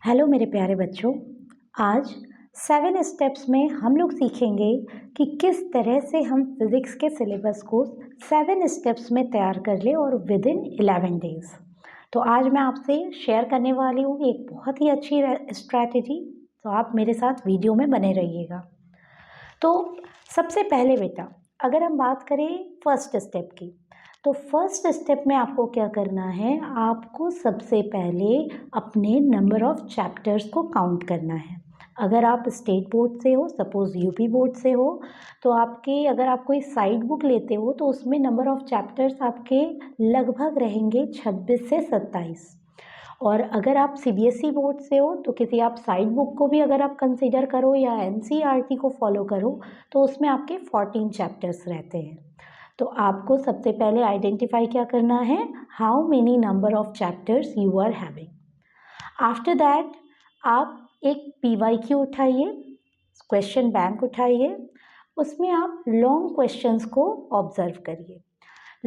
Hello मेरे प्यारे बच्चों। आज 7 स्टेप्स में हम लोग सीखेंगे कि किस तरह से हम फिज़िक्स के सिलेबस को 7 स्टेप्स में तैयार कर लें और विद इन 11 डेज़। तो आज मैं आपसे शेयर करने वाली हूँ एक बहुत ही अच्छी स्ट्रैटेजी। तो आप मेरे साथ वीडियो में बने रहिएगा। तो सबसे पहले बेटा, अगर हम बात करें फर्स्ट स्टेप की, तो फर्स्ट स्टेप में आपको क्या करना है, आपको सबसे पहले अपने नंबर ऑफ चैप्टर्स को काउंट करना है। अगर आप स्टेट बोर्ड से हो, सपोज़ यूपी बोर्ड से हो, तो आपके अगर आप कोई साइड बुक लेते हो तो उसमें नंबर ऑफ चैप्टर्स आपके लगभग रहेंगे 26 से 27। और अगर आप सीबीएसई बोर्ड से हो तो किसी आप साइड बुक को भी अगर आप कंसीडर करो या एनसीईआरटी को फॉलो करो तो उसमें आपके 14 चैप्टर्स रहते हैं। तो आपको सबसे पहले आइडेंटिफाई क्या करना है, how many number of chapters you are having. After that आप एक पीवाईक्यू उठाइए, क्वेश्चन बैंक उठाइए, उसमें आप लॉन्ग क्वेश्चंस को ऑब्जर्व करिए।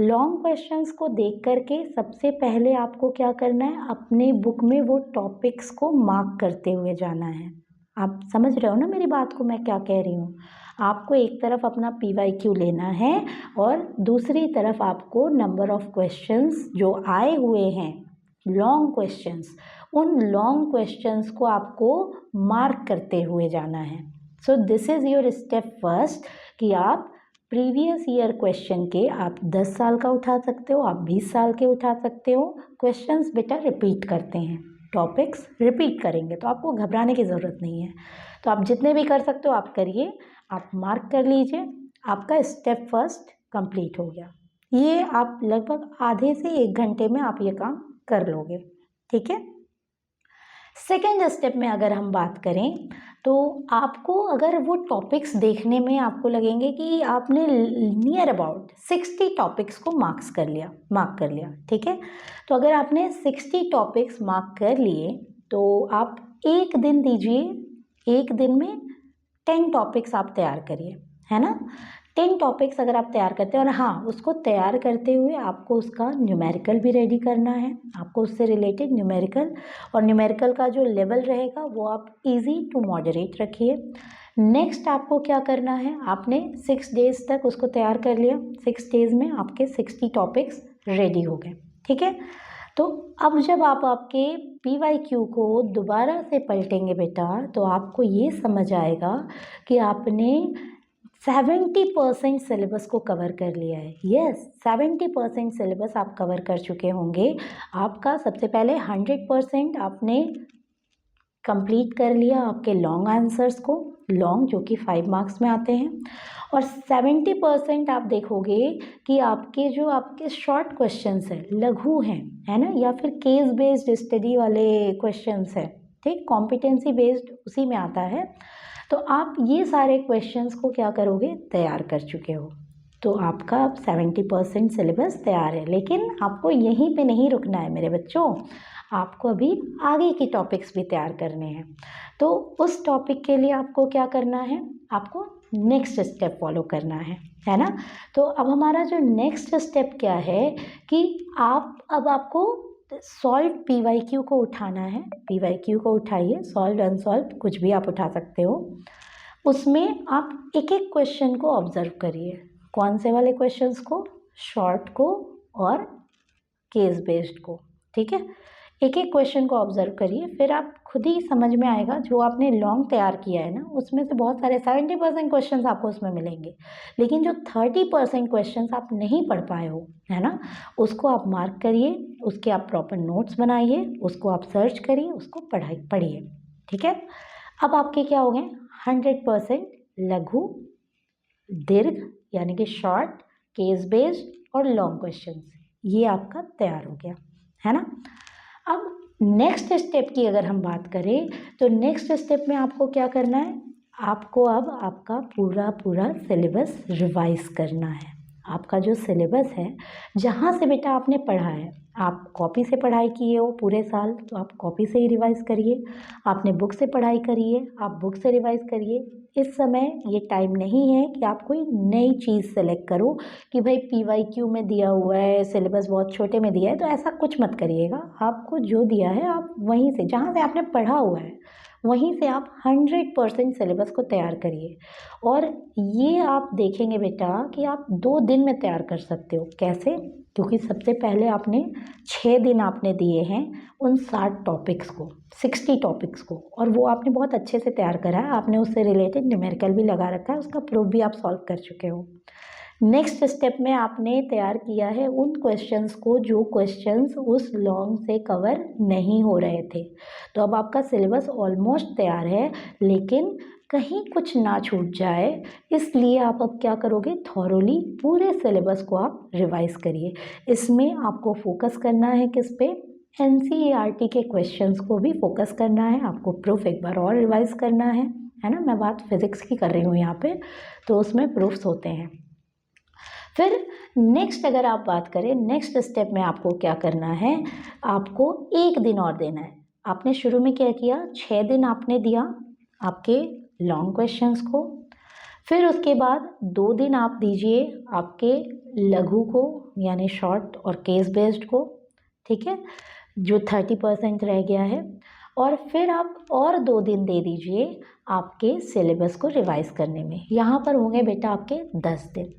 लॉन्ग क्वेश्चंस को देख करके सबसे पहले आपको क्या करना है, अपने बुक में वो टॉपिक्स को मार्क करते हुए जाना है। आप समझ रहे हो ना मेरी बात को, मैं क्या कह रही हूँ। आपको एक तरफ अपना पीवाईक्यू लेना है और दूसरी तरफ आपको नंबर ऑफ क्वेश्चंस जो आए हुए हैं, लॉन्ग क्वेश्चंस, उन लॉन्ग क्वेश्चंस को आपको मार्क करते हुए जाना है। So this is your step first कि आप प्रीवियस ईयर क्वेश्चन के आप 10 साल का उठा सकते हो, आप 20 साल के उठा सकते हो। क्वेश्चंस बेटा रिपीट करते हैं, टॉपिक्स रिपीट करेंगे, तो आपको घबराने की ज़रूरत नहीं है। तो आप जितने भी कर सकते हो आप करिए, आप मार्क कर लीजिए। आपका स्टेप फर्स्ट कंप्लीट हो गया। ये आप लगभग आधे से 1 घंटे में आप ये काम कर लोगे, ठीक है। सेकेंड स्टेप में अगर हम बात करें तो आपको अगर वो टॉपिक्स देखने में आपको लगेंगे कि आपने नियर अबाउट 60 टॉपिक्स को मार्क कर लिया, ठीक है। तो अगर आपने 60 टॉपिक्स मार्क कर लिए तो आप एक दिन दीजिए, एक दिन में 10 टॉपिक्स आप तैयार करिए, है ना। 10 टॉपिक्स अगर आप तैयार करते हैं, और हाँ, उसको तैयार करते हुए आपको उसका न्यूमेरिकल भी रेडी करना है, आपको उससे रिलेटेड न्यूमेरिकल, और न्यूमेरिकल का जो लेवल रहेगा वो आप इजी टू मॉडरेट रखिए। नेक्स्ट आपको क्या करना है, आपने 6 डेज़ तक उसको तैयार कर लिया, 6 डेज़ में आपके 60 टॉपिक्स रेडी हो गए, ठीक है। तो अब जब आप आपके पीवाईक्यू को दोबारा से पलटेंगे बेटा, तो आपको ये समझ आएगा कि आपने 70% सिलेबस को कवर कर लिया है। यस, 70% सिलेबस आप कवर कर चुके होंगे। आपका सबसे पहले 100% आपने कंप्लीट कर लिया आपके लॉन्ग आंसर्स को, लॉन्ग जो कि 5 मार्क्स में आते हैं, और 70% आप देखोगे कि आपके जो आपके शॉर्ट क्वेश्चंस हैं, लघु हैं, है ना, या फिर केस बेस्ड स्टडी वाले क्वेश्चंस हैं, ठीक, कॉम्पिटेंसी बेस्ड उसी में आता है। तो आप ये सारे क्वेश्चंस को क्या करोगे, तैयार कर चुके हो। तो आपका अब 70% सिलेबस तैयार है। लेकिन आपको यहीं पे नहीं रुकना है मेरे बच्चों, आपको अभी आगे की टॉपिक्स भी तैयार करने हैं। तो उस टॉपिक के लिए आपको क्या करना है, आपको नेक्स्ट स्टेप फॉलो करना है ना। तो अब हमारा जो नेक्स्ट स्टेप क्या है कि अब आपको सॉल्व पीवाईक्यू को उठाना है। पीवाईक्यू को उठाइए, सॉल्व अनसॉल्व कुछ भी आप उठा सकते हो। उसमें आप एक एक क्वेश्चन को ऑब्जर्व करिए। कौन से वाले क्वेश्चंस को, शॉर्ट को और केस बेस्ड को, ठीक है। एक एक क्वेश्चन को ऑब्जर्व करिए, फिर आप खुद ही समझ में आएगा। जो आपने लॉन्ग तैयार किया है ना, उसमें से बहुत सारे 70% क्वेश्चंस आपको उसमें मिलेंगे, लेकिन जो 30% क्वेश्चंस आप नहीं पढ़ पाए हो, है ना, उसको आप मार्क करिए, उसके आप प्रॉपर नोट्स बनाइए, उसको आप सर्च करिए, उसको पढ़िए, ठीक है। अब आपके क्या हो गए, 100% लघु, दीर्घ यानी कि शॉर्ट, केस बेस्ड और लॉन्ग क्वेश्चंस, ये आपका तैयार हो गया, है ना। अब नेक्स्ट स्टेप की अगर हम बात करें तो नेक्स्ट स्टेप में आपको क्या करना है, आपको अब आपका पूरा सिलेबस रिवाइज करना है। आपका जो सिलेबस है, जहाँ से बेटा आपने पढ़ा है, आप कॉपी से पढ़ाई किए हो पूरे साल तो आप कॉपी से ही रिवाइज़ करिए, आपने बुक से पढ़ाई करी है आप बुक से रिवाइज़ करिए। इस समय ये टाइम नहीं है कि आप कोई नई चीज़ सेलेक्ट करो कि भाई PYQ में दिया हुआ है, सिलेबस बहुत छोटे में दिया है, तो ऐसा कुछ मत करिएगा। आपको जो दिया है आप वहीं से, जहाँ से आपने पढ़ा हुआ है वहीं से आप 100% सिलेबस को तैयार करिए। और ये आप देखेंगे बेटा कि आप 2 दिन में तैयार कर सकते हो। कैसे? क्योंकि सबसे पहले आपने 6 दिन आपने दिए हैं उन 60 टॉपिक्स को, 60 टॉपिक्स को, और वो आपने बहुत अच्छे से तैयार करा है। आपने उससे रिलेटेड न्यूमेरिकल भी लगा रखा है, उसका प्रूफ भी आप सॉल्व कर चुके हो। नेक्स्ट स्टेप में आपने तैयार किया है उन क्वेश्चंस को जो क्वेश्चंस उस लॉन्ग से कवर नहीं हो रहे थे। तो अब आपका सिलेबस ऑलमोस्ट तैयार है, लेकिन कहीं कुछ ना छूट जाए, इसलिए आप अब क्या करोगे, थॉरोली पूरे सिलेबस को आप रिवाइज करिए। इसमें आपको फोकस करना है किस पे, NCERT के क्वेश्चंस को भी फोकस करना है। आपको प्रूफ एक बार और रिवाइज करना है ना। मैं बात फिजिक्स की कर रही हूँ यहाँ पे, तो उसमें प्रूफ्स होते हैं। फिर नेक्स्ट अगर आप बात करें, नेक्स्ट स्टेप में आपको क्या करना है, आपको 1 दिन और देना है। आपने शुरू में क्या किया, 6 दिन आपने दिया आपके लॉन्ग क्वेश्चंस को, फिर उसके बाद 2 दिन आप दीजिए आपके लघु को, यानी शॉर्ट और केस बेस्ड को, ठीक है, जो 30% रह गया है। और फिर आप और 2 दिन दे दीजिए आपके सिलेबस को रिवाइज करने में। यहाँ पर होंगे बेटा आपके 10 दिन।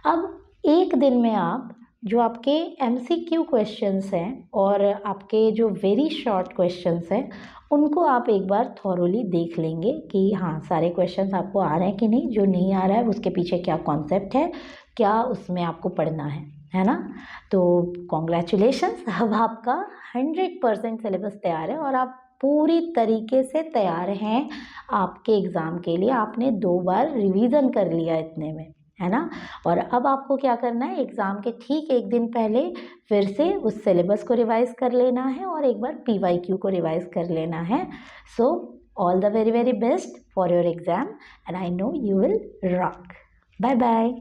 अब 1 दिन में आप जो आपके MCQ क्वेश्चंस हैं और आपके जो वेरी शॉर्ट क्वेश्चंस हैं, उनको आप एक बार थॉरोली देख लेंगे कि हाँ सारे क्वेश्चंस आपको आ रहे हैं कि नहीं, जो नहीं आ रहा है उसके पीछे क्या कॉन्सेप्ट है, क्या उसमें आपको पढ़ना है ना। तो कॉन्ग्रेचुलेशंस, अब आपका 100% सिलेबस तैयार है और आप पूरी तरीके से तैयार हैं आपके एग्ज़ाम के लिए। आपने 2 बार रिवीजन कर लिया इतने में, है ना। और अब आपको क्या करना है, एग्ज़ाम के ठीक 1 दिन पहले फिर से उस सिलेबस को रिवाइज़ कर लेना है और एक बार PYQ को रिवाइज़ कर लेना है। So all the very very best for your exam and I know you will rock. Bye bye.